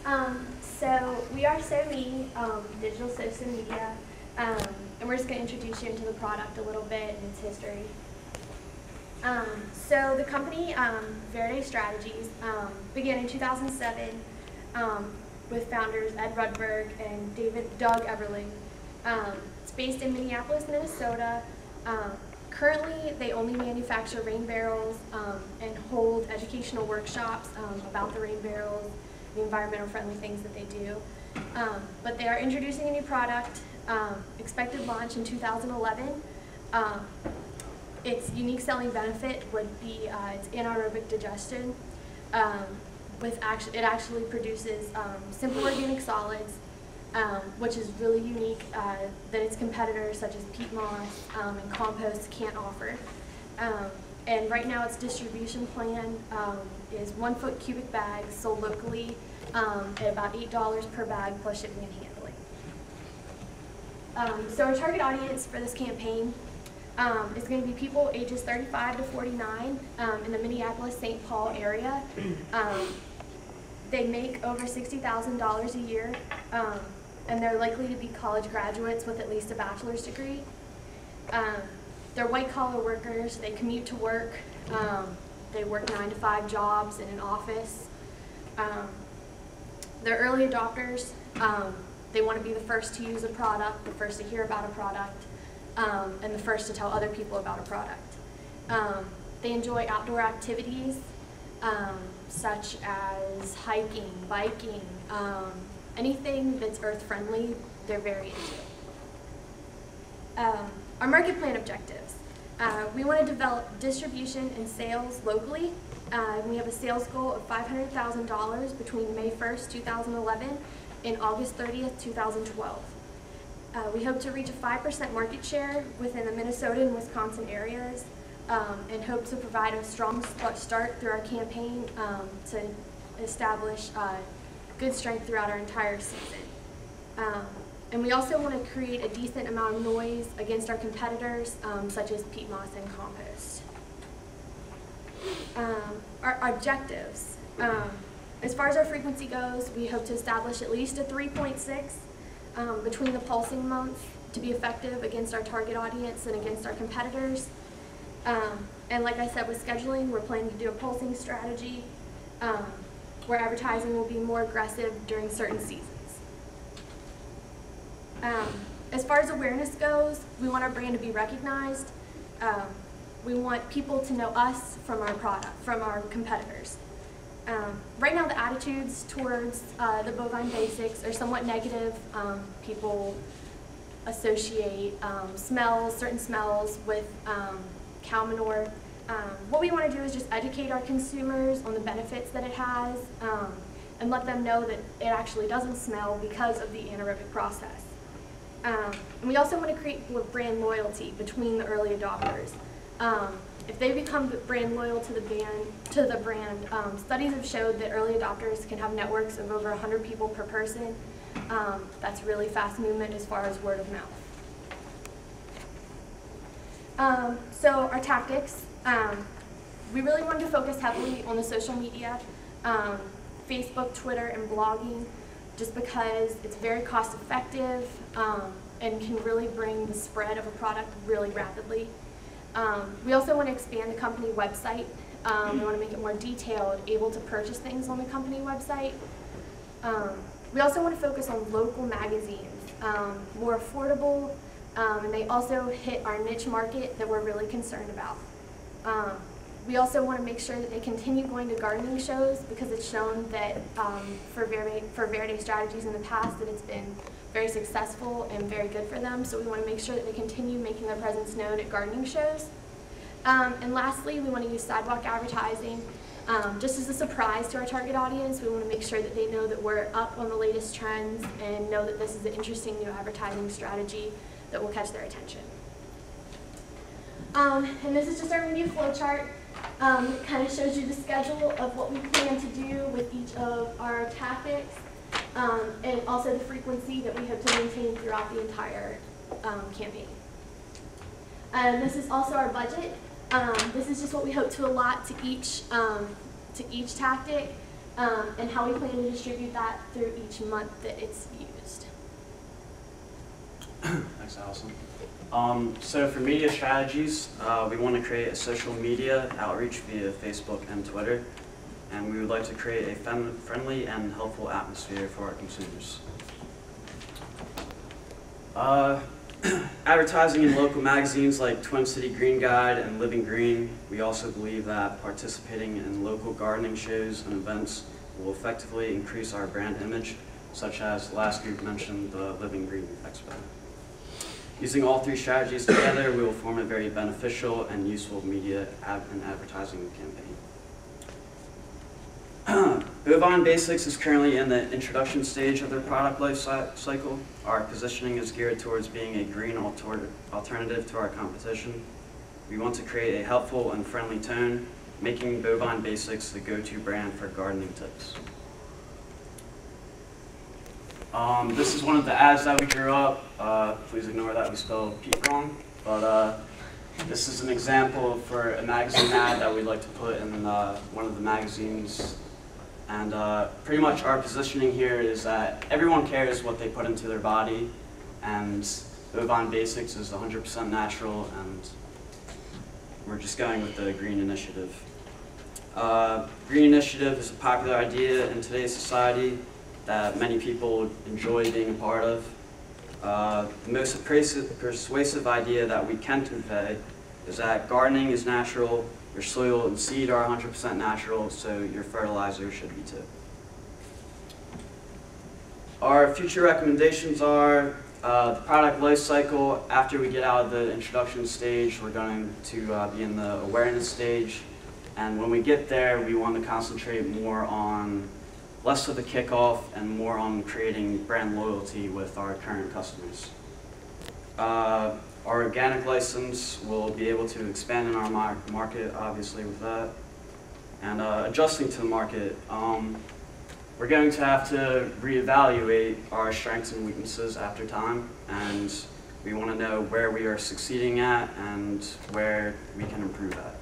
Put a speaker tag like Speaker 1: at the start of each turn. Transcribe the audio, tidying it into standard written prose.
Speaker 1: So we are SoMe, Digital Social Media, and we're just going to introduce you into the product a little bit and its history. So the company, Verde Strategies, began in 2007 with founders Ed Rudberg and Doug Everling. It's based in Minneapolis, Minnesota. Currently, they only manufacture rain barrels and hold educational workshops about the rain barrels, the environmental friendly things that they do. But they are introducing a new product, expected launch in 2011. Its unique selling benefit would be its anaerobic digestion. It actually produces simple organic solids, which is really unique that its competitors such as peat moss and compost can't offer. And right now its distribution plan is 1 foot cubic bags sold locally at about $8 per bag plus shipping and handling. So our target audience for this campaign is going to be people ages 35 to 49 in the Minneapolis-St. Paul area. They make over $60,000 a year, and they're likely to be college graduates with at least a bachelor's degree. They're white-collar workers. They commute to work. They work 9 to 5 jobs in an office. They're early adopters. They want to be the first to use a product, the first to hear about a product, and the first to tell other people about a product. They enjoy outdoor activities such as hiking, biking, anything that's earth-friendly, they're very into. Our market plan objectives. We want to develop distribution and sales locally. We have a sales goal of $500,000 between May 1st, 2011 and August 30th, 2012. We hope to reach a 5% market share within the Minnesota and Wisconsin areas and hope to provide a strong start through our campaign to establish good strength throughout our entire season. And we also want to create a decent amount of noise against our competitors, such as peat moss and compost. Our objectives. As far as our frequency goes, we hope to establish at least a 3.6 between the pulsing months to be effective against our target audience and against our competitors. And like I said, with scheduling, we're planning to do a pulsing strategy where advertising will be more aggressive during certain seasons. As far as awareness goes, we want our brand to be recognized. We want people to know us from our product, from our competitors. Right now the attitudes towards the bovine basics are somewhat negative. People associate certain smells with cow manure. What we want to do is just educate our consumers on the benefits that it has and let them know that it actually doesn't smell because of the anaerobic process. And we also want to create brand loyalty between the early adopters. If they become brand loyal to the brand, studies have showed that early adopters can have networks of over 100 people per person. That's really fast movement as far as word of mouth. So our tactics, we really wanted to focus heavily on the social media, Facebook, Twitter, and blogging, just because it's very cost effective and can really bring the spread of a product really rapidly. We also want to expand the company website. We want to make it more detailed, able to purchase things on the company website. We also want to focus on local magazines, more affordable, and they also hit our niche market that we're really concerned about. We also want to make sure that they continue going to gardening shows because it's shown that for Verde Strategies in the past that it's been very successful and very good for them. So we want to make sure that they continue making their presence known at gardening shows. And lastly, we want to use sidewalk advertising just as a surprise to our target audience. We want to make sure that they know that we're up on the latest trends and know that this is an interesting new advertising strategy that will catch their attention. And this is just our menu flow chart. It kind of shows you the schedule of what we plan to do with each of our tactics, and also the frequency that we hope to maintain throughout the entire campaign. This is also our budget. This is just what we hope to allot to each tactic. and how we plan to distribute that through each month that it's used.
Speaker 2: Thanks, Allison. So for media strategies, we want to create a social media outreach via Facebook and Twitter, and we would like to create a friendly and helpful atmosphere for our consumers. Advertising in local magazines like Twin City Green Guide and Living Green, we also believe that participating in local gardening shows and events will effectively increase our brand image, such as the last group mentioned, the Living Green Expo. Using all three strategies together, we will form a very beneficial and useful media and advertising campaign. Bovine Basics is currently in the introduction stage of their product life cycle. Our positioning is geared towards being a green alternative to our competition. We want to create a helpful and friendly tone, making Bovine Basics the go-to brand for gardening tips. This is one of the ads that we drew up. Please ignore that we spelled Pete wrong. But this is an example for a magazine ad that we'd like to put in one of the magazines. And pretty much our positioning here is that everyone cares what they put into their body, and Bovine Basics is 100% natural, and we're just going with the Green Initiative. Green Initiative is a popular idea in today's society that many people enjoy being a part of. The most persuasive idea that we can convey is that gardening is natural, your soil and seed are 100% natural, so your fertilizer should be too. Our future recommendations are the product life cycle. After we get out of the introduction stage, we're going to be in the awareness stage. And when we get there, we want to concentrate more on less of the kickoff and more on creating brand loyalty with our current customers. Our organic license will be able to expand in our market, obviously, with that. And adjusting to the market, we're going to have to reevaluate our strengths and weaknesses after time, and we want to know where we are succeeding at and where we can improve at.